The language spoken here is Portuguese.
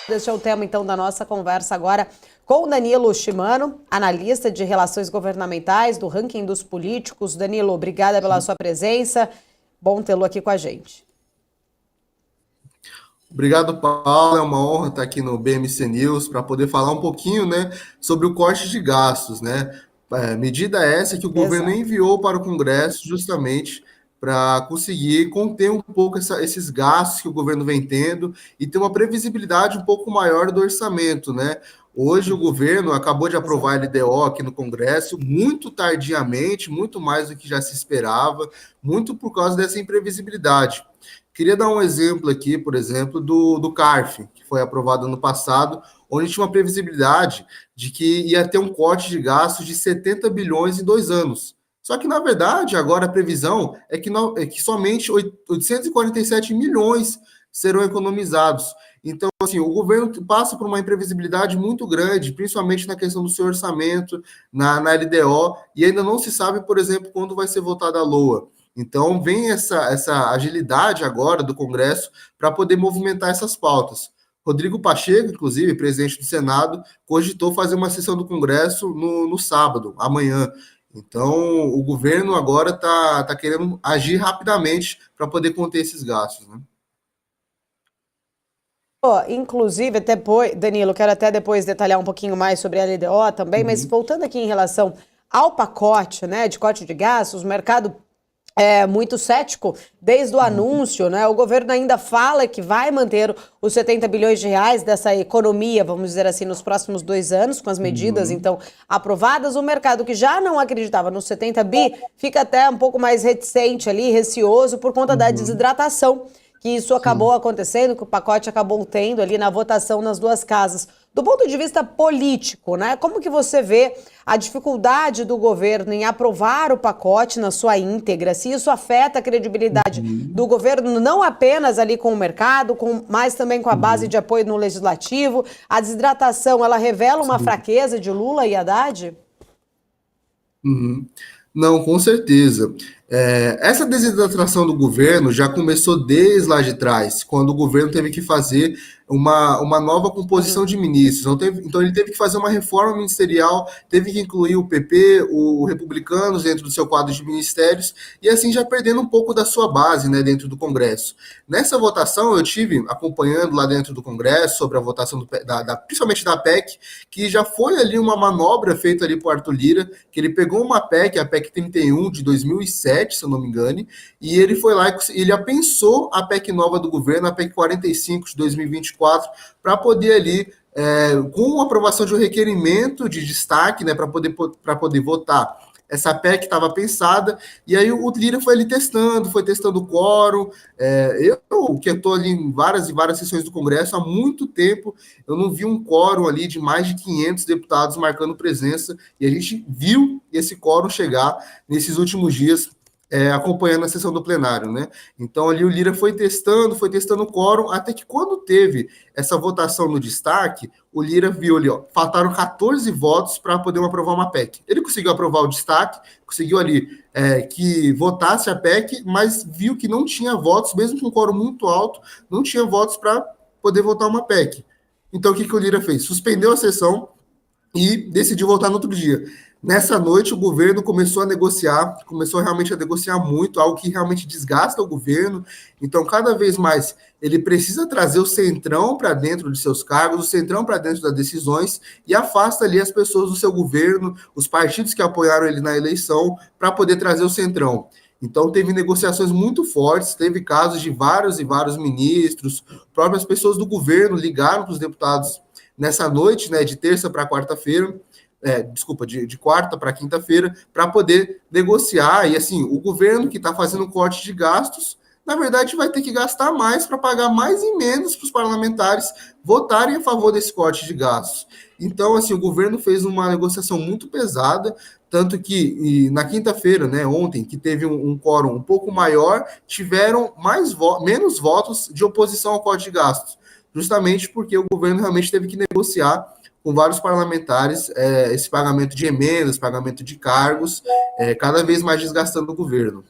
Este é o tema, então, da nossa conversa agora com o Danilo Shimano, analista de relações governamentais do ranking dos políticos. Danilo, obrigada pela sua presença. Bom tê-lo aqui com a gente. Obrigado, Paulo. É uma honra estar aqui no BMC News para poder falar um pouquinho, né, sobre o corte de gastos, né? Medida essa que o governo Exato. enviou para o Congresso justamente para conseguir conter um pouco esses gastos que o governo vem tendo e ter uma previsibilidade um pouco maior do orçamento, né? Hoje o governo acabou de aprovar a Exato. LDO aqui no Congresso, muito tardiamente, muito mais do que já se esperava, muito por causa dessa imprevisibilidade. Queria dar um exemplo aqui, por exemplo, do CARF, que foi aprovado ano passado, onde tinha uma previsibilidade de que ia ter um corte de gastos de 70 bilhões em 2 anos. Só que, na verdade, agora a previsão é que somente 847 milhões serão economizados. Então, assim, o governo passa por uma imprevisibilidade muito grande, principalmente na questão do seu orçamento, na LDO, e ainda não se sabe, por exemplo, quando vai ser votada a LOA. Então, vem essa agilidade agora do Congresso para poder movimentar essas pautas. Rodrigo Pacheco, inclusive, presidente do Senado, cogitou fazer uma sessão do Congresso no sábado, amanhã. Então, o governo agora está querendo agir rapidamente para poder conter esses gastos, né? Inclusive, até depois, Danilo, quero até depois detalhar um pouquinho mais sobre a LDO também, mas Uhum, voltando aqui em relação ao pacote, né, de corte de gastos, o mercado é muito cético desde o uhum, anúncio, né? O governo ainda fala que vai manter os 70 bilhões de reais dessa economia, vamos dizer assim, nos próximos 2 anos, com as medidas, uhum, então, aprovadas. O mercado que já não acreditava nos 70 bi fica até um pouco mais reticente ali, receoso, por conta da uhum, desidratação que isso acabou sim. acontecendo, que o pacote acabou tendo ali na votação nas duas casas. Do ponto de vista político, né? Como que você vê a dificuldade do governo em aprovar o pacote na sua íntegra? Se isso afeta a credibilidade do Uhum, governo, não apenas ali com o mercado, mas também com a base uhum, de apoio no legislativo? A desidratação, ela revela uma sim. fraqueza de Lula e Haddad? Uhum. Não, com certeza. Essa desidratação do governo já começou desde lá de trás, quando o governo teve que fazer uma nova composição Uhum. de ministros. Então ele teve que fazer uma reforma ministerial, teve que incluir o PP, o Republicanos dentro do seu quadro de ministérios, e assim já perdendo um pouco da sua base, né, dentro do Congresso. Nessa votação, eu tive acompanhando lá dentro do Congresso sobre a votação principalmente da PEC, que já foi ali uma manobra feita ali por Arthur Lira, que ele pegou uma PEC, a PEC 31 de 2007, se eu não me engano, e ele foi lá e ele apensou a PEC nova do governo, a PEC 45 de 2024, para poder ali, com a aprovação de um requerimento de destaque, né, para poder votar. Essa PEC estava pensada, e aí o Lira foi testando o quórum. Eu, que estou ali em várias e várias sessões do Congresso há muito tempo, eu não vi um quórum ali de mais de 500 deputados marcando presença, e a gente viu esse quórum chegar nesses últimos dias, acompanhando a sessão do plenário, né? Então ali o Lira foi testando o quórum, até que quando teve essa votação no destaque, o Lira viu ali, ó, faltaram 14 votos para poder aprovar uma PEC. Ele conseguiu aprovar o destaque, conseguiu ali que votasse a PEC, mas viu que não tinha votos, mesmo com um quórum muito alto, não tinha votos para poder votar uma PEC. Então o que o Lira fez? Suspendeu a sessão e decidiu voltar no outro dia. Nessa noite, o governo começou realmente a negociar muito, algo que realmente desgasta o governo. Então, cada vez mais, ele precisa trazer o centrão para dentro de seus cargos, o centrão para dentro das decisões e afasta ali as pessoas do seu governo, os partidos que apoiaram ele na eleição, para poder trazer o centrão. Então, teve negociações muito fortes, teve casos de vários e vários ministros, próprias pessoas do governo ligaram para os deputados nessa noite, né, de terça para quarta-feira, desculpa, de quarta para quinta-feira, para poder negociar. E assim, o governo que está fazendo corte de gastos, na verdade, vai ter que gastar mais para pagar mais e menos para os parlamentares votarem a favor desse corte de gastos. Então, assim, o governo fez uma negociação muito pesada, tanto que na quinta-feira, né, ontem, que teve um quórum um pouco maior, tiveram menos votos de oposição ao corte de gastos, justamente porque o governo realmente teve que negociar com vários parlamentares esse pagamento de emendas, pagamento de cargos, cada vez mais desgastando o governo.